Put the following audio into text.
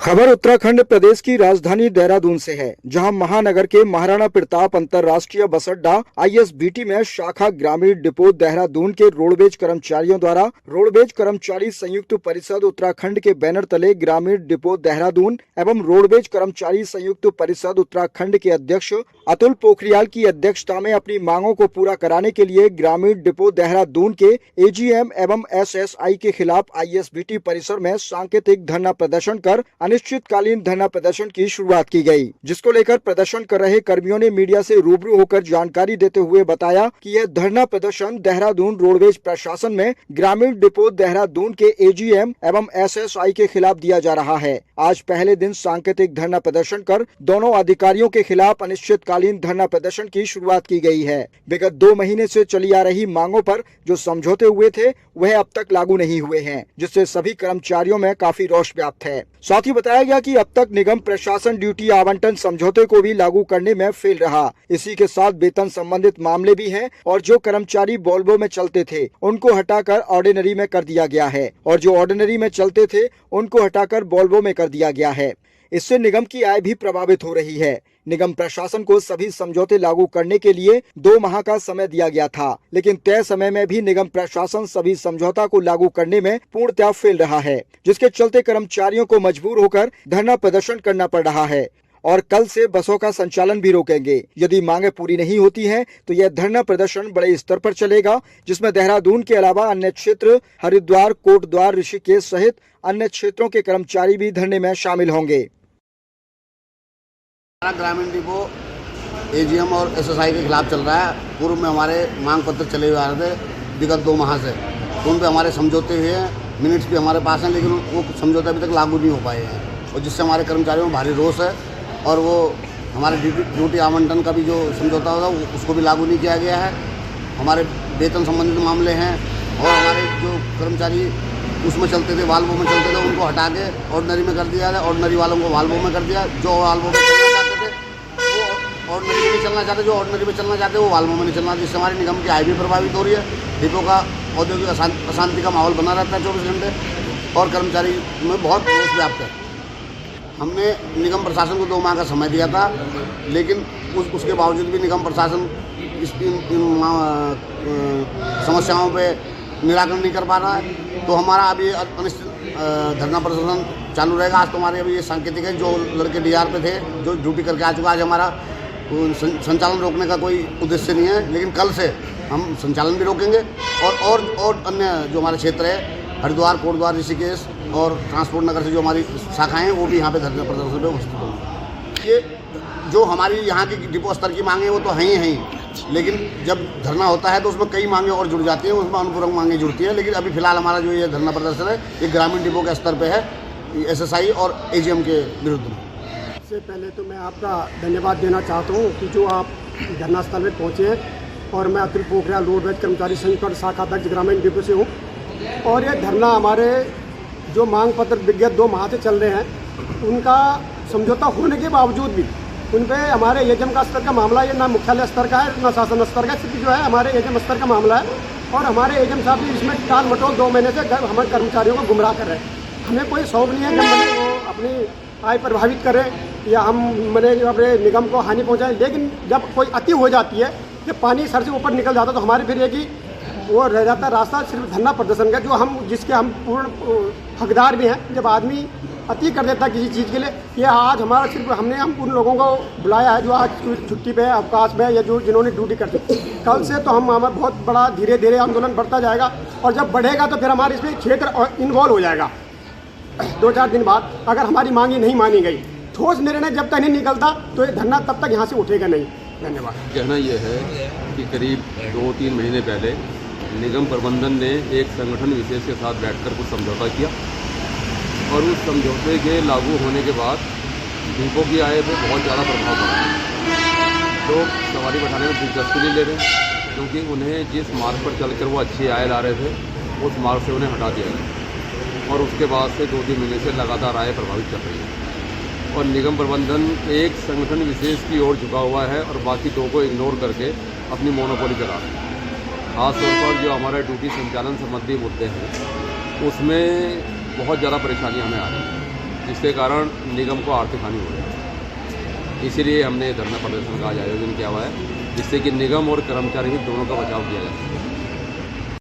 खबर उत्तराखंड प्रदेश की राजधानी देहरादून से है, जहां महानगर के महाराणा प्रताप अंतर्राष्ट्रीय बस अड्डा ISBT में शाखा ग्रामीण डिपो देहरादून के रोडवेज कर्मचारियों द्वारा रोडवेज कर्मचारी संयुक्त परिषद उत्तराखंड के बैनर तले ग्रामीण डिपो देहरादून एवं रोडवेज कर्मचारी संयुक्त परिषद उत्तराखंड के अध्यक्ष अतुल पोखरियाल की अध्यक्षता में अपनी मांगों को पूरा कराने के लिए ग्रामीण डिपो देहरादून के AGM एवं SSI के खिलाफ ISBT परिसर में सांकेतिक धरना प्रदर्शन कर अनिश्चितकालीन धरना प्रदर्शन की शुरुआत की गई, जिसको लेकर प्रदर्शन कर रहे कर्मियों ने मीडिया से रूबरू होकर जानकारी देते हुए बताया कि यह धरना प्रदर्शन देहरादून रोडवेज प्रशासन में ग्रामीण डिपो देहरादून के AGM एवं SSI के खिलाफ दिया जा रहा है। आज पहले दिन सांकेतिक धरना प्रदर्शन कर दोनों अधिकारियों के खिलाफ अनिश्चितकालीन धरना प्रदर्शन की शुरुआत की गई है। विगत 2 महीने से चली आ रही मांगों पर जो समझौते हुए थे वह अब तक लागू नहीं हुए हैं, जिससे सभी कर्मचारियों में काफी रोष व्याप्त है। साथ ही बताया गया कि अब तक निगम प्रशासन ड्यूटी आवंटन समझौते को भी लागू करने में फेल रहा। इसी के साथ वेतन संबंधित मामले भी हैं और जो कर्मचारी वोल्वो में चलते थे उनको हटाकर ऑर्डिनरी में कर दिया गया है और जो ऑर्डिनरी में चलते थे उनको हटाकर वोल्वो में कर दिया गया है। इससे निगम की आय भी प्रभावित हो रही है। निगम प्रशासन को सभी समझौते लागू करने के लिए 2 माह का समय दिया गया था, लेकिन तय समय में भी निगम प्रशासन सभी समझौता को लागू करने में पूर्णतः फेल रहा है, जिसके चलते कर्मचारियों को मजबूर होकर धरना प्रदर्शन करना पड़ रहा है और कल से बसों का संचालन भी रोकेंगे। यदि मांगे पूरी नहीं होती हैं, तो यह धरना प्रदर्शन बड़े स्तर पर चलेगा, जिसमें देहरादून के अलावा अन्य क्षेत्र हरिद्वार, कोटद्वार, ऋषिकेश सहित अन्य क्षेत्रों के कर्मचारी भी धरने में शामिल होंगे। हमारा ग्रामीण डिपो AGM और SSI के खिलाफ चल रहा है। पूर्व में हमारे मांग पत्र चले हुए आ रहे थे विगत 2 माह से, उन पे हमारे समझौते हुए हैं, मिनट्स भी हमारे पास हैं, लेकिन वो समझौते अभी तक लागू नहीं हो पाए हैं और जिससे हमारे कर्मचारियों में भारी रोष है। और वो हमारे ड्यूटी आवंटन का भी जो समझौता होगा उसको भी लागू नहीं किया गया है। हमारे वेतन संबंधित मामले हैं और हमारे जो कर्मचारी उसमें चलते थे, वाल्वो में चलते थे, उनको हटा के ऑर्डिनरी में कर दिया है। ऑर्डिनरी वालों को वाल्वो में कर दिया। जो वाल्वो में चलना चाहते थे वो ऑर्डिनरी में नहीं चलना चाहते, जो ऑर्डिनरी में चलना चाहते वो वाल्वो में नहीं चलना, जिससे हमारी निगम की आय भी प्रभावित हो रही है। डिपो का औद्योगिक अशांति का माहौल बना रहता है 24 घंटे और कर्मचारी में बहुत रोष व्याप्त है। हमने निगम प्रशासन को 2 माह का समय दिया था, लेकिन उसके बावजूद भी निगम प्रशासन इन समस्याओं पे निराकरण नहीं कर पा रहा है। तो हमारा अभी अनिश्चित धरना प्रदर्शन चालू रहेगा। आज तो हमारे अभी ये सांकेतिक है, जो लड़के DR पे थे, जो ड्यूटी करके आ चुका, आज हमारा संचालन रोकने का कोई उद्देश्य नहीं है, लेकिन कल से हम संचालन भी रोकेंगे और अन्य जो हमारे क्षेत्र है हरिद्वार, कोटद्वार, ऋषिकेश और ट्रांसपोर्ट नगर से जो हमारी शाखाएं हैं वो भी यहाँ पे धरना प्रदर्शन पे उपस्थित होंगे। ये जो हमारी यहाँ की डिपो स्तर की मांगे वो तो हैं ही, लेकिन जब धरना होता है तो उसमें कई मांगे और जुड़ जाती हैं, उसमें अनुपूरक मांगे जुड़ती हैं। लेकिन अभी फिलहाल हमारा जो ये धरना प्रदर्शन है ये ग्रामीण डिपो के स्तर पे है, SSI और AGM के विरुद्ध में। सबसे पहले तो मैं आपका धन्यवाद देना चाहता हूँ कि जो आप धरना स्थल में पहुँचे हैं। और मैं अतुल पोखरियाल रोडवेज कर्मचारी संयुक्त शाखा अध्यक्ष ग्रामीण डिपो से हूँ। और ये धरना हमारे जो मांग पत्र विगत 2 माह से चल रहे हैं, उनका समझौता होने के बावजूद भी उन पर हमारे AGM का स्तर का मामला, ये ना मुख्यालय स्तर का है ना शासन स्तर का, सिर्फ जो है हमारे AGM स्तर का मामला है। और हमारे AGM साहब भी इसमें टाल मटोल 2 महीने से हमारे कर्मचारियों को गुमराह कर रहे हैं। हमें कोई शौक नहीं है कि मैंने वो अपनी आय प्रभावित करें या हम मैंने अपने निगम को हानि पहुँचाएँ, लेकिन जब कोई अति हो जाती है, जब पानी सर से ऊपर निकल जाता है, तो हमारे फिर ये कि वो रह जाता रास्ता सिर्फ धरना प्रदर्शन का, जो हम जिसके हम पूर्ण हकदार भी हैं। जब आदमी अति कर देता किसी चीज़ के लिए, ये आज हमारा सिर्फ हम उन लोगों को बुलाया है जो आज छुट्टी पे, अवकाश में या जो जिन्होंने ड्यूटी करती। कल से तो हमारा बहुत बड़ा धीरे धीरे आंदोलन बढ़ता जाएगा और जब बढ़ेगा तो फिर हमारे इसमें क्षेत्र इन्वॉल्व हो जाएगा। 2-4 दिन बाद अगर हमारी मांगी नहीं मानी गई, ठोस निर्णय जब तक नहीं निकलता, तो ये धरना तब तक यहाँ से उठेगा नहीं। धन्यवाद। कहना यह है कि करीब 2-3 महीने पहले निगम प्रबंधन ने एक संगठन विशेष के साथ बैठकर कुछ समझौता किया और उस समझौते के लागू होने के बाद डिपो की आय पर बहुत ज़्यादा प्रभाव पड़ा। लोग सवारी बैठाने में दिलचस्पी नहीं ले रहे, क्योंकि उन्हें जिस मार्ग पर चलकर वो अच्छी आय ला रहे थे उस मार्ग से उन्हें हटा दिया गया और उसके बाद से 2-3 महीने से लगातार आय प्रभावित चल रही है। और निगम प्रबंधन एक संगठन विशेष की ओर झुका हुआ है और बाकी 2 को इग्नोर करके अपनी मोनोपोली चला रहे हैं। खासतौर पर जो हमारा ड्यूटी संचालन संबंधी मुद्दे हैं उसमें बहुत ज़्यादा परेशानी हमें आ रही है। जिसके कारण निगम को आर्थिक हानि हो रही है। इसीलिए हमने धरना प्रदर्शन का आज आयोजन किया हुआ है, जिससे कि निगम और कर्मचारी भी दोनों का बचाव किया जा सके।